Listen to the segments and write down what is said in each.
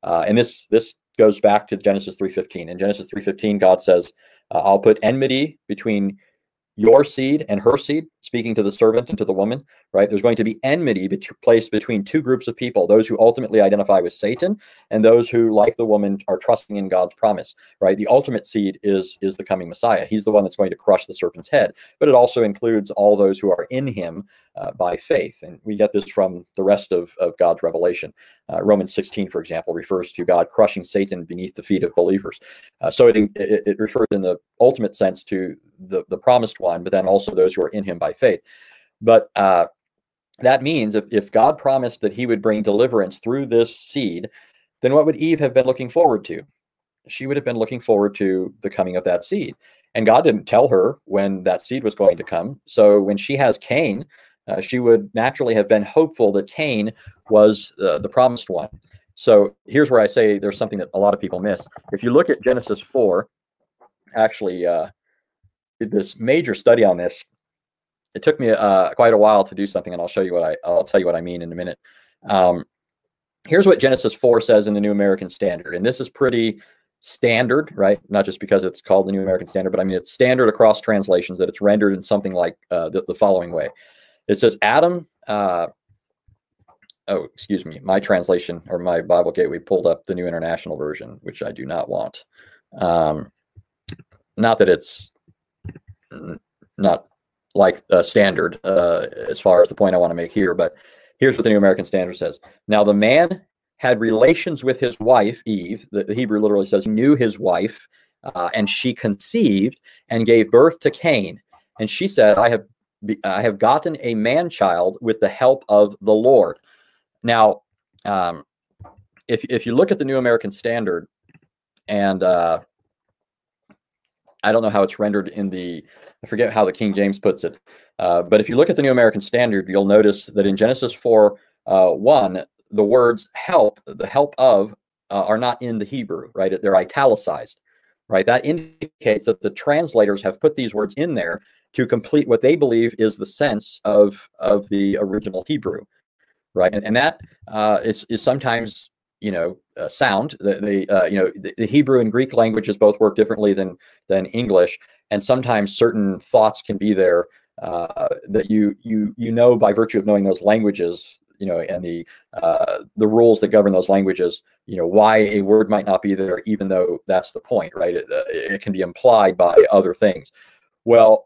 And this goes back to Genesis 3:15. In Genesis 3:15, God says, I'll put enmity between your seed and her seed, speaking to the servant and to the woman, right? There's going to be enmity placed between two groups of people, those who ultimately identify with Satan and those who, like the woman, are trusting in God's promise, right? The ultimate seed is the coming Messiah. He's the one that's going to crush the serpent's head, but it also includes all those who are in him by faith. And we get this from the rest of God's revelation. Romans 16, for example, refers to God crushing Satan beneath the feet of believers. So it refers in the ultimate sense to the promised one, but then also those who are in him by faith. But that means if God promised that he would bring deliverance through this seed, then what would Eve have been looking forward to? She would have been looking forward to the coming of that seed. And God didn't tell her when that seed was going to come. So when she has Cain, she would naturally have been hopeful that Cain was the promised one. So here's where I say there's something that a lot of people miss. If you look at Genesis 4, actually did this major study on this. It took me quite a while to do something, and I'll tell you what I mean in a minute. Here's what Genesis 4 says in the New American Standard, and this is pretty standard, right? Not just because it's called the New American Standard, but I mean it's standard across translations that it's rendered in something like the following way. It says Adam. Oh, excuse me. My translation or my Bible Gateway pulled up the New International Version, which I do not want. Not that it's not like standard as far as the point I want to make here, but here's what the New American Standard says. Now the man had relations with his wife, Eve. The Hebrew literally says he knew his wife, and she conceived and gave birth to Cain. And she said, I have gotten a man-child with the help of the Lord. Now, if you look at the New American Standard, and I don't know how it's rendered in I forget how the King James puts it, but if you look at the New American Standard, you'll notice that in Genesis 4:1, the words help, the help of, are not in the Hebrew, right? They're italicized, right? That indicates that the translators have put these words in there to complete what they believe is the sense of the original Hebrew, right? And that is sometimes, sound. The Hebrew and Greek languages both work differently than English, and sometimes certain thoughts can be there that you know by virtue of knowing those languages, and the rules that govern those languages, why a word might not be there, even though that's the point, right? It can be implied by other things. Well,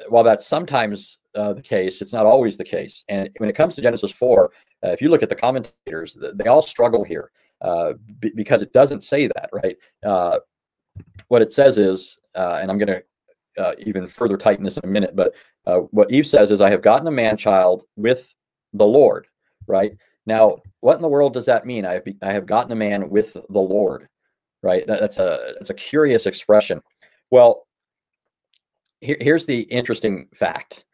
while that's sometimes the case, it's not always the case. And when it comes to Genesis 4, if you look at the commentators, they all struggle here because it doesn't say that, right? What it says is, and I'm going to even further tighten this in a minute, but what Eve says is, I have gotten a man-child with the Lord, right? Now, what in the world does that mean? I have gotten a man with the Lord, right? That's a curious expression. Well, here's the interesting fact.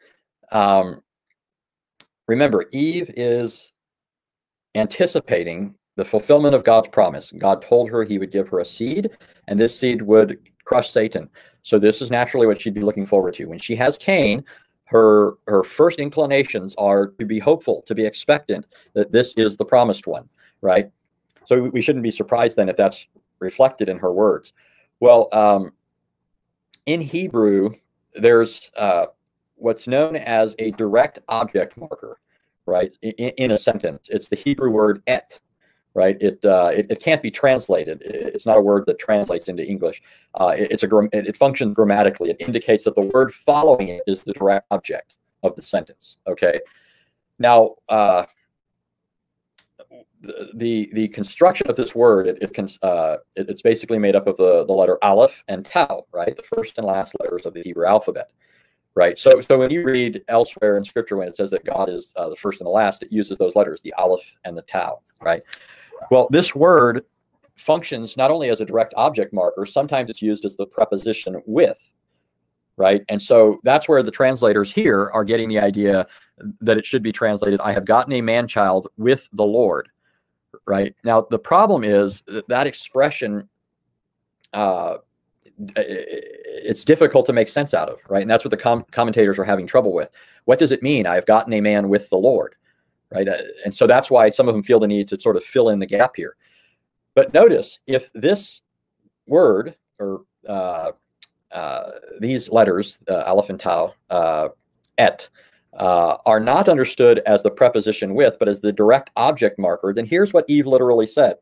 Remember, Eve is anticipating the fulfillment of God's promise. God told her he would give her a seed, and this seed would crush Satan. So this is naturally what she'd be looking forward to. When she has Cain, her first inclinations are to be hopeful, to be expectant that this is the promised one, right? So we shouldn't be surprised then if that's reflected in her words. Well, in Hebrew, there's what's known as a direct object marker, right? In a sentence, it's the Hebrew word et, right? It can't be translated. It's not a word that translates into English. It functions grammatically. It indicates that the word following it is the direct object of the sentence. Okay. Now, the construction of this word, it's basically made up of the letter aleph and tau, right? The first and last letters of the Hebrew alphabet, right? So when you read elsewhere in Scripture, when it says that God is the first and the last, it uses those letters, the aleph and the tau, right? Well, this word functions not only as a direct object marker, sometimes it's used as the preposition with, right? And so that's where the translators here are getting the idea that it should be translated, I have gotten a man-child with the Lord, right? Now, the problem is that expression, it's difficult to make sense out of, right? And that's what the commentators are having trouble with. What does it mean? I have gotten a man with the Lord, right? And so that's why some of them feel the need to sort of fill in the gap here. But notice, if this word, or these letters, aleph and tau, et, are not understood as the preposition with, but as the direct object marker, then here's what Eve literally said.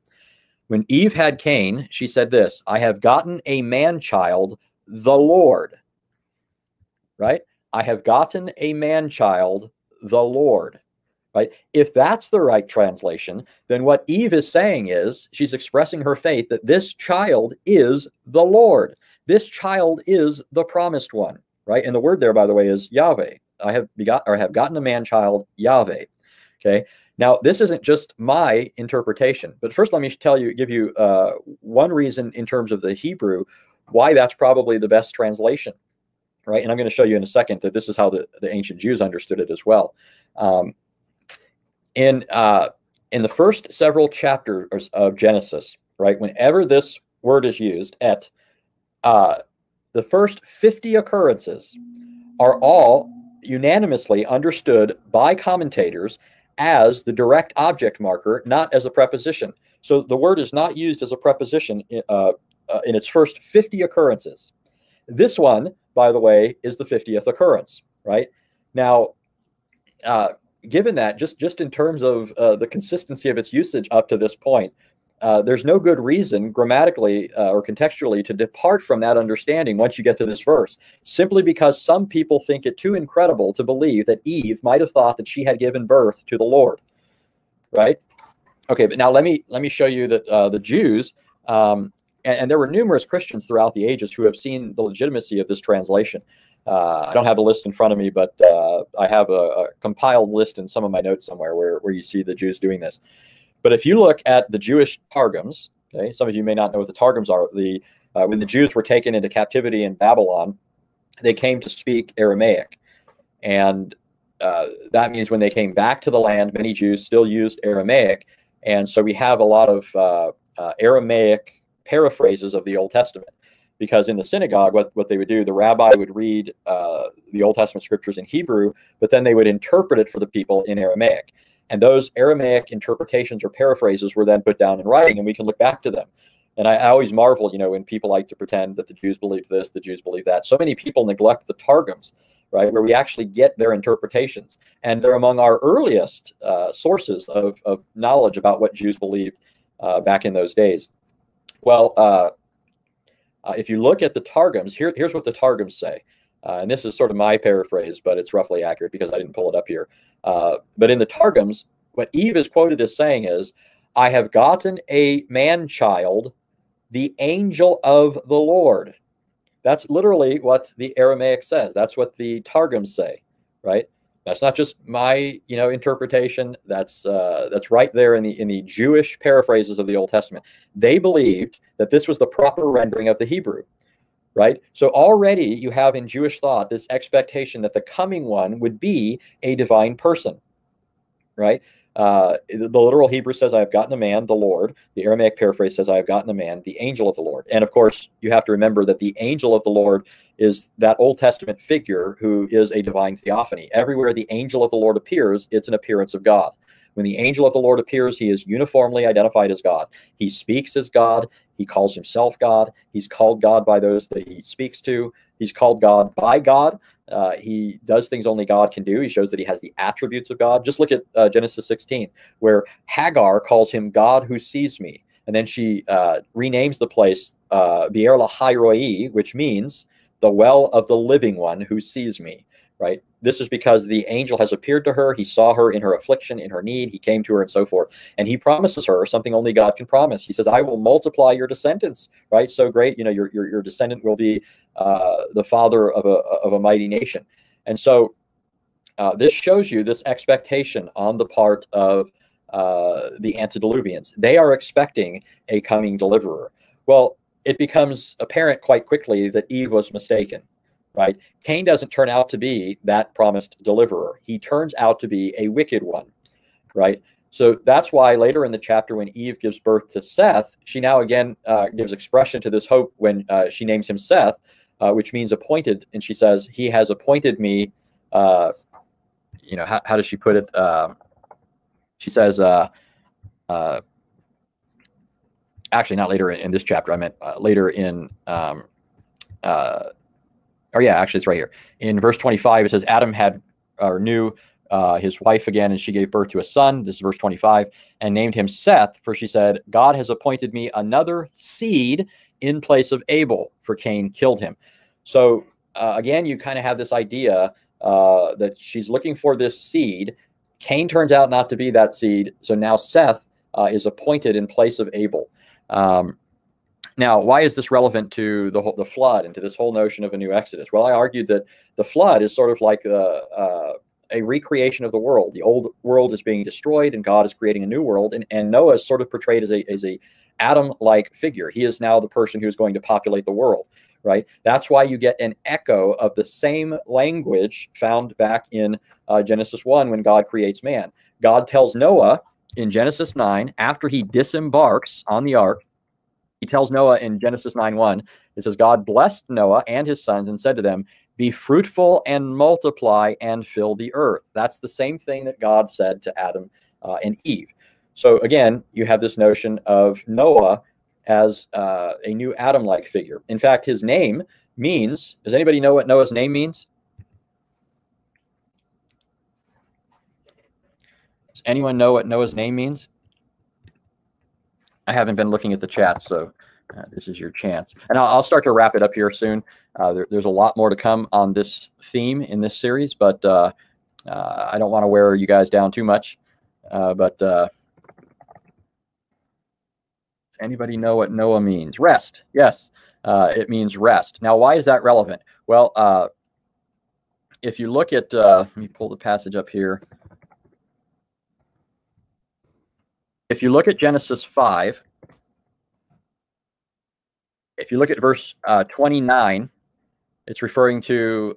When Eve had Cain, she said this: I have gotten a man-child, the Lord. Right? I have gotten a man-child, the Lord. Right? If that's the right translation, then what Eve is saying is, she's expressing her faith that this child is the Lord. This child is the promised one. Right? And the word there, by the way, is Yahweh. I have gotten a man-child, Yahweh. Okay. Now, this isn't just my interpretation, but first let me give you one reason in terms of the Hebrew why that's probably the best translation, right? And I'm going to show you in a second that this is how the ancient Jews understood it as well. In the first several chapters of Genesis, right, whenever this word is used, et, the first 50 occurrences are all unanimously understood by commentators as the direct object marker, not as a preposition. So the word is not used as a preposition in its first 50 occurrences. This one, by the way, is the 50th occurrence, right? Now, given that, just in terms of the consistency of its usage up to this point, there's no good reason grammatically or contextually to depart from that understanding once you get to this verse, simply because some people think it too incredible to believe that Eve might have thought that she had given birth to the Lord, right? Okay, but now let me show you that the Jews, and there were numerous Christians throughout the ages who have seen the legitimacy of this translation. I don't have the list in front of me, but I have a compiled list in some of my notes somewhere where you see the Jews doing this. But if you look at the Jewish Targums, okay, some of you may not know what the Targums are. When the Jews were taken into captivity in Babylon, they came to speak Aramaic. And that means when they came back to the land, many Jews still used Aramaic. And so we have a lot of Aramaic paraphrases of the Old Testament. Because in the synagogue, what they would do, the rabbi would read the Old Testament scriptures in Hebrew, but then they would interpret it for the people in Aramaic. And those Aramaic interpretations or paraphrases were then put down in writing, and we can look back to them. And I always marvel, when people like to pretend that the Jews believed this, the Jews believe that. So many people neglect the Targums, right, where we actually get their interpretations. And they're among our earliest sources of knowledge about what Jews believed back in those days. Well, if you look at the Targums, here's what the Targums say. And this is sort of my paraphrase, but it's roughly accurate because I didn't pull it up here. But in the Targums, what Eve is quoted as saying is, I have gotten a man-child, the angel of the Lord. That's literally what the Aramaic says. That's what the Targums say, right? That's not just my, interpretation. That's right there in the Jewish paraphrases of the Old Testament. They believed that this was the proper rendering of the Hebrew, right? So already you have in Jewish thought this expectation that the coming one would be a divine person, right? The literal Hebrew says, I have gotten a man, the Lord. The Aramaic paraphrase says, I have gotten a man, the angel of the Lord. And of course, you have to remember that the angel of the Lord is that Old Testament figure who is a divine theophany. Everywhere the angel of the Lord appears, it's an appearance of God. When the angel of the Lord appears, he is uniformly identified as God. He speaks as God. He calls himself God. He's called God by those that he speaks to. He's called God by God. He does things only God can do. He shows that he has the attributes of God. Just look at Genesis 16, where Hagar calls him God who sees me. And then she renames the place Beer Lahai Roi, which means the well of the living one who sees me, right? This is because the angel has appeared to her. He saw her in her affliction, in her need. He came to her and so forth. And he promises her something only God can promise. He says, I will multiply your descendants, right? So great, your descendant will be the father of a mighty nation. And so this shows you this expectation on the part of the antediluvians. They are expecting a coming deliverer. Well, it becomes apparent quite quickly that Eve was mistaken, right? Cain doesn't turn out to be that promised deliverer. He turns out to be a wicked one, right? So that's why later in the chapter, when Eve gives birth to Seth, she now again gives expression to this hope when she names him Seth, which means appointed. And she says, he has appointed me, how does she put it? She says, actually not later in this chapter. I meant later in, or yeah, actually it's right here. In verse 25, it says Adam had or knew his wife again, and she gave birth to a son. This is verse 25, and named him Seth, for she said, God has appointed me another seed in place of Abel, for Cain killed him. So again, you kind of have this idea that she's looking for this seed. Cain turns out not to be that seed, so now Seth is appointed in place of Abel. Now, why is this relevant to the flood and to this whole notion of a new Exodus? Well, I argued that the flood is sort of like a recreation of the world. The old world is being destroyed, and God is creating a new world. And Noah is sort of portrayed as a Adam-like figure. He is now the person who's going to populate the world, right? That's why you get an echo of the same language found back in Genesis 1 when God creates man. God tells Noah in Genesis 9, after he disembarks on the ark, he tells Noah in Genesis 9:1, it says, God blessed Noah and his sons and said to them, be fruitful and multiply and fill the earth. That's the same thing that God said to Adam and Eve. So again, you have this notion of Noah as a new Adam-like figure. In fact, his name means, does anybody know what Noah's name means? Does anyone know what Noah's name means? I haven't been looking at the chat, so this is your chance. And I'll start to wrap it up here soon. There's a lot more to come on this theme in this series, but I don't want to wear you guys down too much. Does anybody know what Noah means? Rest. Yes, it means rest. Now, why is that relevant? Well, if you look at, let me pull the passage up here. If you look at Genesis 5, if you look at verse 29, it's referring to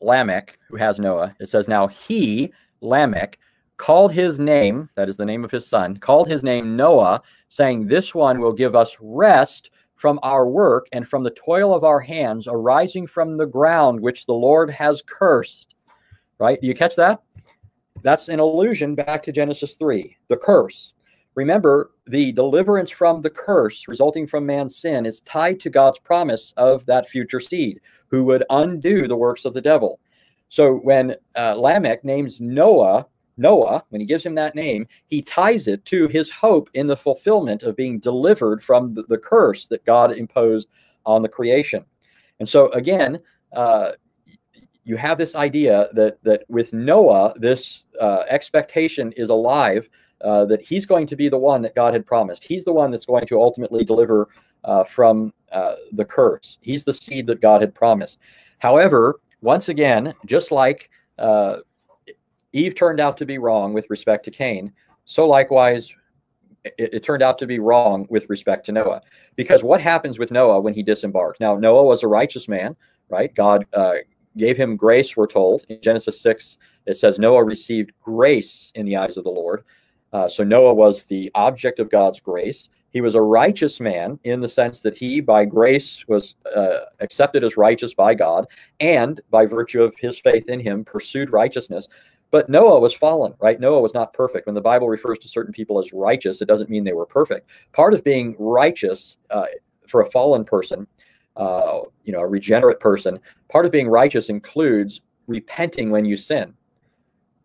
Lamech, who has Noah. It says, now he, Lamech, called his name, that is the name of his son, called his name Noah, saying, this one will give us rest from our work and from the toil of our hands arising from the ground which the Lord has cursed. Right? Do you catch that? That's an allusion back to Genesis 3, the curse. Remember, the deliverance from the curse resulting from man's sin is tied to God's promise of that future seed who would undo the works of the devil. So when Lamech names Noah, when he gives him that name, he ties it to his hope in the fulfillment of being delivered from the curse that God imposed on the creation. And so again, you have this idea that with Noah, this expectation is alive, that he's going to be the one that God had promised. He's the one that's going to ultimately deliver from the curse. He's the seed that God had promised. However, once again, just like Eve turned out to be wrong with respect to Cain, so likewise it turned out to be wrong with respect to Noah. Because what happens with Noah when he disembarked? Now, Noah was a righteous man, right? God gave him grace, we're told. In Genesis 6, it says Noah received grace in the eyes of the Lord. So Noah was the object of God's grace. He was a righteous man in the sense that he, by grace, was accepted as righteous by God, and by virtue of his faith in him, pursued righteousness. But Noah was fallen, right? Noah was not perfect. When the Bible refers to certain people as righteous, it doesn't mean they were perfect. Part of being righteous for a fallen person, a regenerate person, part of being righteous includes repenting when you sin,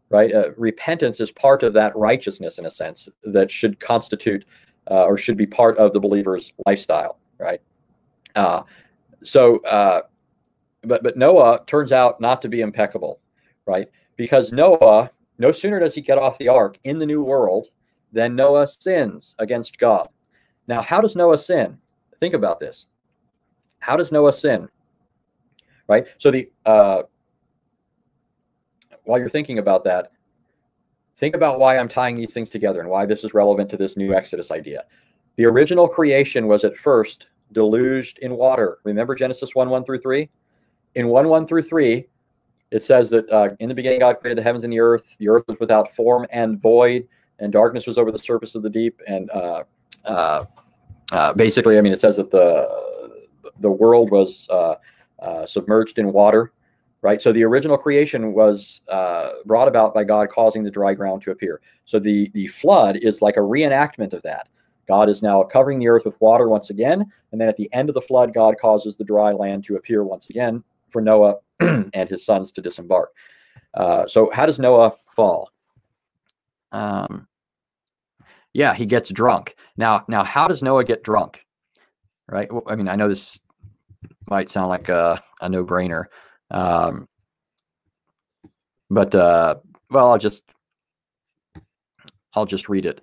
right? Repentance is part of that righteousness, in a sense, that should constitute or should be part of the believer's lifestyle, right? But Noah turns out not to be impeccable, right? Because Noah, no sooner does he get off the ark in the new world than Noah sins against God. Now, how does Noah sin? Think about this. How does Noah sin? Right? So while you're thinking about that, think about why I'm tying these things together and why this is relevant to this new Exodus idea. The original creation was at first deluged in water. Remember Genesis 1:1 through 3? In 1:1 through 3, it says that in the beginning God created the heavens and the earth. The earth was without form and void, and darkness was over the surface of the deep. And basically, I mean, it says that the world was submerged in water, right? So the original creation was brought about by God causing the dry ground to appear. So the flood is like a reenactment of that. God is now covering the earth with water once again. And then at the end of the flood, God causes the dry land to appear once again for Noah and his sons to disembark. So how does Noah fall? Yeah, he gets drunk. Now, how does Noah get drunk? Right? Well, I mean, I know this might sound like a no-brainer, but well, I'll just read it.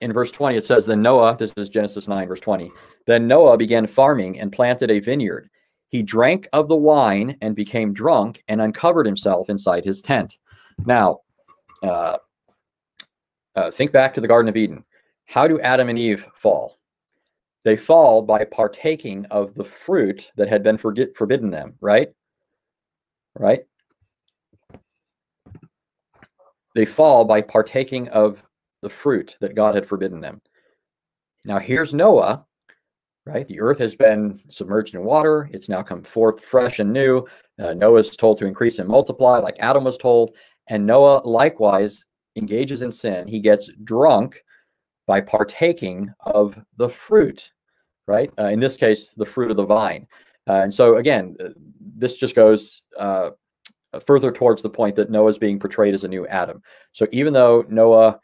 In verse 20, it says, then Noah, this is Genesis 9, verse 20, then Noah began farming and planted a vineyard. He drank of the wine and became drunk and uncovered himself inside his tent. Now, think back to the Garden of Eden. How do Adam and Eve fall? They fall by partaking of the fruit that had been forbidden them, right? Right? They fall by partaking of the fruit that God had forbidden them. Now here's Noah, right? The earth has been submerged in water. It's now come forth fresh and new. Noah is told to increase and multiply like Adam was told. And Noah likewise engages in sin. He gets drunk by partaking of the fruit, right? In this case, the fruit of the vine. And so again, this just goes further towards the point that Noah is being portrayed as a new Adam. So even though Noah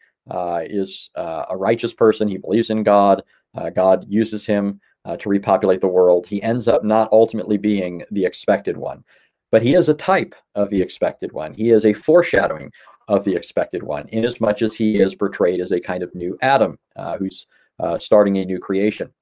is a righteous person, he believes in God, God uses him to repopulate the world, he ends up not ultimately being the expected one. But he is a type of the expected one. He is a foreshadowing of the expected one, inasmuch as he is portrayed as a kind of new Adam who's starting a new creation.